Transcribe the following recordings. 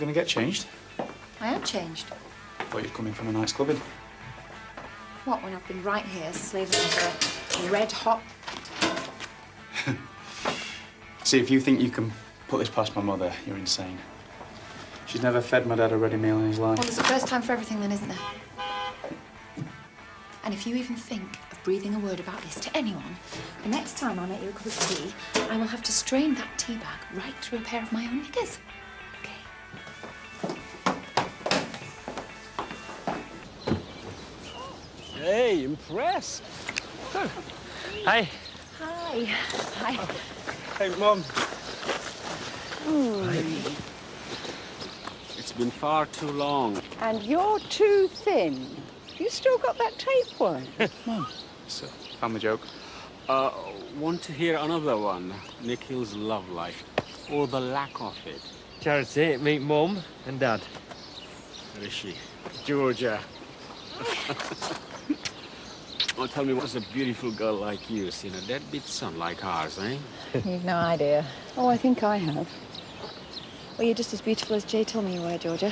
going to get changed? I am changed. I thought you'd come in from a night's clubbing. What, when I've been right here slaving over a red-hot... See, if you think you can put this past my mother, you're insane. She's never fed my dad a ready meal in his life. Well, there's a first time for everything then, isn't there? And if you even think of breathing a word about this to anyone, the next time I make you a cup of tea, I will have to strain that tea bag right through a pair of my own knickers. Okay? Hey, impressed. Oh. Hi. Hi. Hi. Hey, Mum. Hi. It's been far too long. And you're too thin. You still got that tapeworm? Mum. It's a family joke. Want to hear another one? Nikhil's love life, or the lack of it. Charity, meet Mum and Dad. Where is she? Georgia. Oh, tell me, what's a beautiful girl like you seen a deadbeat son like ours, eh? You've no idea. Oh, I think I have. Well, you're just as beautiful as Jay told me you were, Georgia.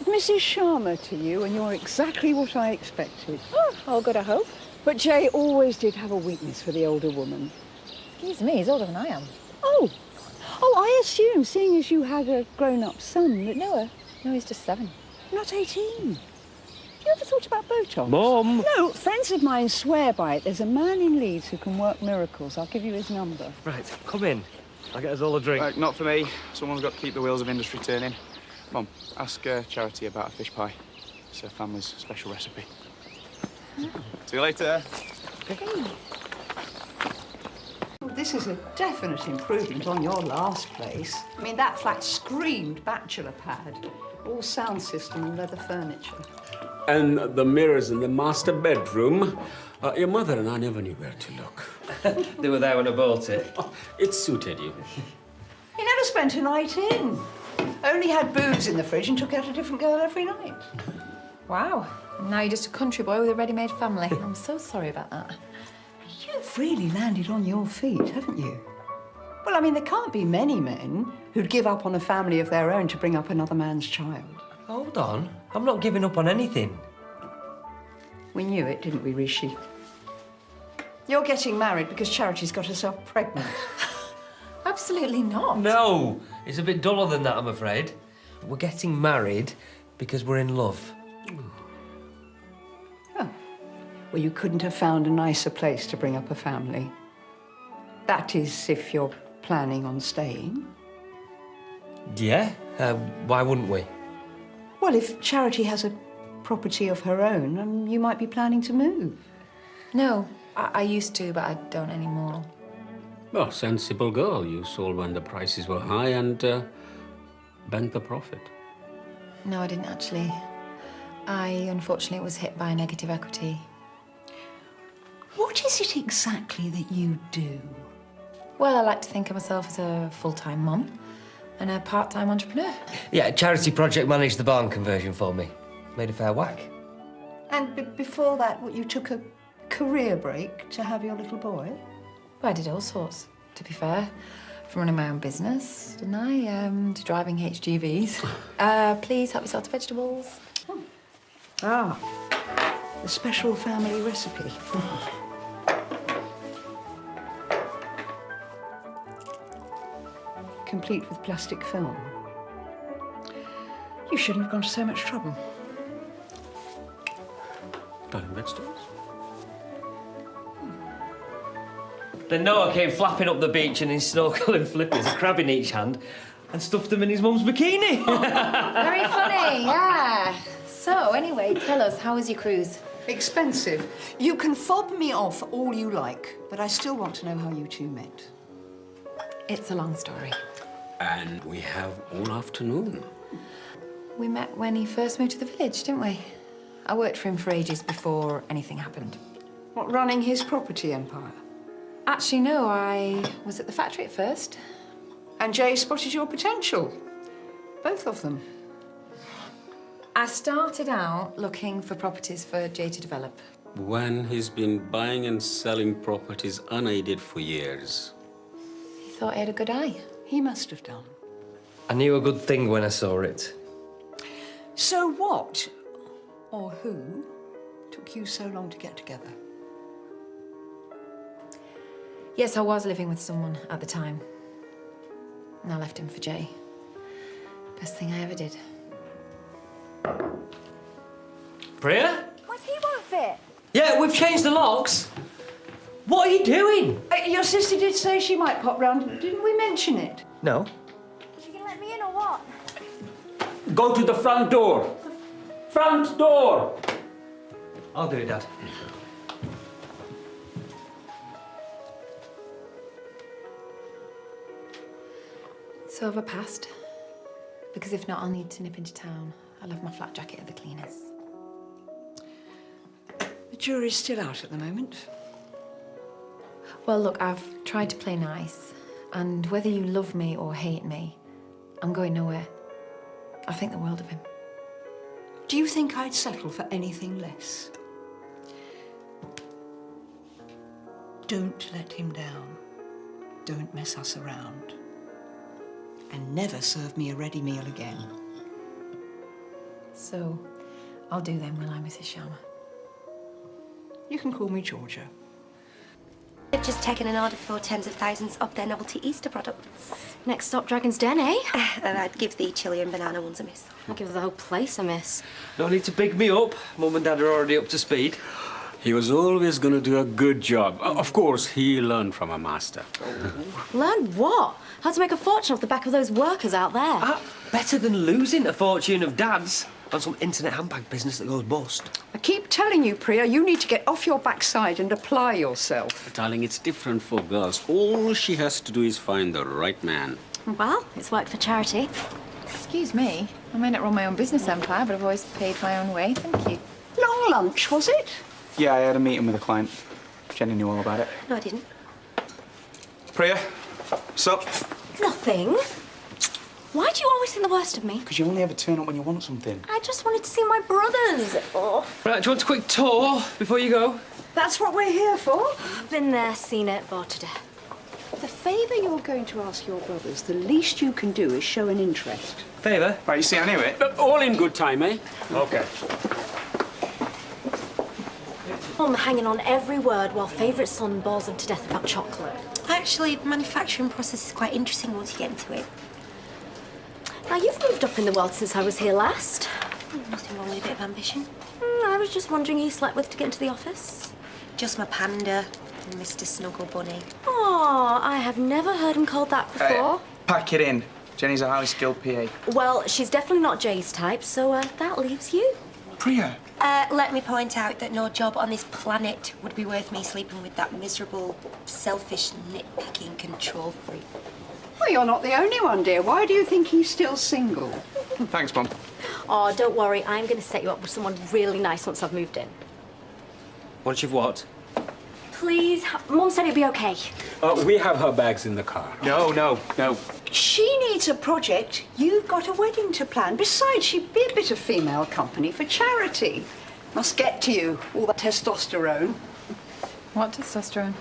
Mrs. Sharma to you, and you're exactly what I expected. Oh, all good, I hope. But Jay always did have a weakness for the older woman. Excuse me, he's older than I am. Oh, I assume, seeing as you had a grown-up son, that... No, he's just 7. Not 18. You ever thought about Botox? Mum! No, friends of mine swear by it. There's a man in Leeds who can work miracles. I'll give you his number. Right, come in. I'll get us all a drink. Right, not for me. Someone's got to keep the wheels of industry turning. Mum, ask Charity about a fish pie. It's her family's special recipe. See you later. This is a definite improvement on your last place. I mean, that flat screamed bachelor pad. All sound system and leather furniture. And the mirrors in the master bedroom. Your mother and I never knew where to look. They were there when I bought it. Oh, it suited you. He never spent a night in. Only had booze in the fridge and took out a different girl every night. Wow. Now you're just a country boy with a ready-made family. I'm so sorry about that. You've really landed on your feet, haven't you? Well, I mean, there can't be many men who'd give up on a family of their own to bring up another man's child. Hold on. I'm not giving up on anything. We knew it, didn't we, Rishi? You're getting married because Charity's got herself pregnant. Absolutely not. No! It's a bit duller than that, I'm afraid. We're getting married because we're in love. Oh. Well, you couldn't have found a nicer place to bring up a family. That is, if you're planning on staying. Yeah? Why wouldn't we? Well, if Charity has a property of her own, you might be planning to move. No, I used to, but I don't anymore. Well, sensible girl. You sold when the prices were high and banked the profit. No, I didn't actually. I, unfortunately, was hit by negative equity. What is it exactly that you do? Well, I like to think of myself as a full-time mum and a part-time entrepreneur. Yeah, Charity Project managed the barn conversion for me. Made a fair whack. And before that, you took a career break to have your little boy? Well, I did all sorts, to be fair. From running my own business, didn't I? To driving HGVs. Please help yourself to vegetables. Oh. Ah, the special family recipe. Complete with plastic film. You shouldn't have gone to so much trouble. Darling vegetables? Then Noah came flapping up the beach in his snorkel and flippers, a crab in each hand, and stuffed them in his mum's bikini. Very funny, yeah. So, anyway, tell us, how was your cruise? Expensive. You can fob me off all you like, but I still want to know how you two met. It's a long story. And we have all afternoon. We met when he first moved to the village, didn't we? I worked for him for ages before anything happened. What, running his property empire? Actually, no, I was at the factory at first. And Jay spotted your potential. Both of them. I started out looking for properties for Jay to develop. When he's been buying and selling properties unaided for years. He thought he had a good eye. He must have done. I knew a good thing when I saw it. So what, or who, took you so long to get together? Yes, I was living with someone at the time. And I left him for Jay. Best thing I ever did. Priya? What if he won't fit? Yeah, we've changed the locks. What are you doing? Your sister did say she might pop round. Didn't we mention it? No. Is she gonna let me in or what? Go to the front door. Front door. I'll do it, Dad. So have I passed? Because if not, I'll need to nip into town. I left my flat jacket at the cleaners. The jury's still out at the moment. Well, look, I've tried to play nice. And whether you love me or hate me, I'm going nowhere. I think the world of him. Do you think I'd settle for anything less? Don't let him down. Don't mess us around. And never serve me a ready meal again. So, I'll do then, will I, Mrs. Sharma? You can call me Georgia. They've just taken an order for tens of thousands of their novelty Easter products. Next stop, Dragon's Den, eh? And I'd give the chili and banana ones a miss. I'll give the whole place a miss. No need to big me up. Mum and Dad are already up to speed. He was always going to do a good job. Of course, he learned from a master. Learn what? How to make a fortune off the back of those workers out there. Better than losing a fortune of Dad's on some internet handbag business that goes bust. I keep telling you, Priya, you need to get off your backside and apply yourself. Darling, it's different for girls. All she has to do is find the right man. Well, it's worked for Charity. Excuse me. I may not run my own business empire, but I've always paid my own way, thank you. Long lunch, was it? Yeah, I had a meeting with a client. Jenny knew all about it. No, I didn't. Priya, sup? Nothing. Why do you always think the worst of me? Because you only ever turn up when you want something. I just wanted to see my brothers. Oh, Right, do you want a quick tour before you go? That's what we're here for. been there, seen it, bored to death. The favour you're going to ask your brothers, the least you can do is show an interest. Favour? Right, you see, I knew it. All in good time, eh? Okay. Mum hanging on every word while favourite son bores them to death about chocolate. Actually, the manufacturing process is quite interesting once you get into it. Now, you've moved up in the world since I was here last. Nothing wrong with a bit of ambition. I was just wondering who you slept with to get into the office. Just my panda, Mr. Snuggle Bunny. Oh, I have never heard him called that before. Pack it in. Jenny's a highly skilled PA. Well, she's definitely not Jay's type, so that leaves you. Priya. Let me point out that no job on this planet would be worth me sleeping with that miserable, selfish, nitpicking control freak. Well, you're not the only one, dear. Why do you think he's still single? Thanks, Mum. Oh, don't worry, I'm going to set you up with someone really nice once I've moved in. Once you've what? Please, Mum said it'd be okay. We have her bags in the car. No. She needs a project. You've got a wedding to plan. Besides, she'd be a bit of female company for charity. Must get to you, all that testosterone. What testosterone?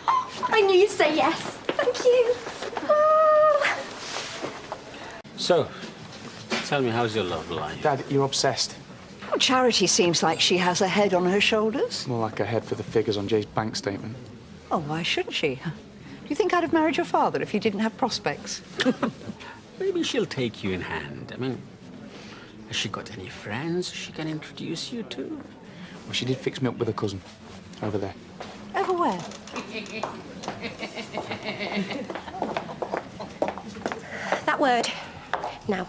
I knew you'd say yes. Thank you. Oh. So, tell me, how's your love life? Dad, you're obsessed. Well, Charity seems like she has a head on her shoulders. More like a head for the figures on Jay's bank statement. Oh, why shouldn't she? Do you think I'd have married your father if he didn't have prospects? Maybe she'll take you in hand. I mean, has she got any friends she can introduce you to? Well, she did fix me up with a cousin. Over there. Over where? That word. Now.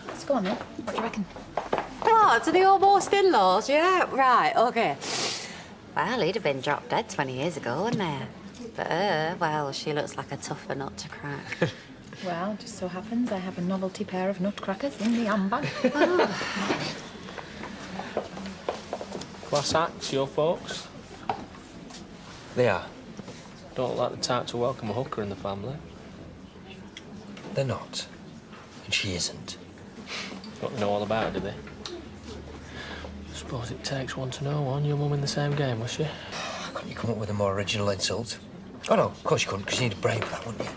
Let's go on then. What do you reckon? Oh, to the almost in-laws, yeah? Right, OK. Well, he'd have been dropped dead 20 years ago, wouldn't he? But her, well, she looks like a tougher nut to crack. Well, just so happens I have a novelty pair of nutcrackers in the handbag. Class acts, your folks? They are. Don't look like the type to welcome a hooker in the family. They're not. And she isn't. Don't know all about it, do they? I suppose it takes one to know one. Your mum in the same game, was she? Couldn't you come up with a more original insult? Oh, no, of course you couldn't, because you need a brain for that, wouldn't you?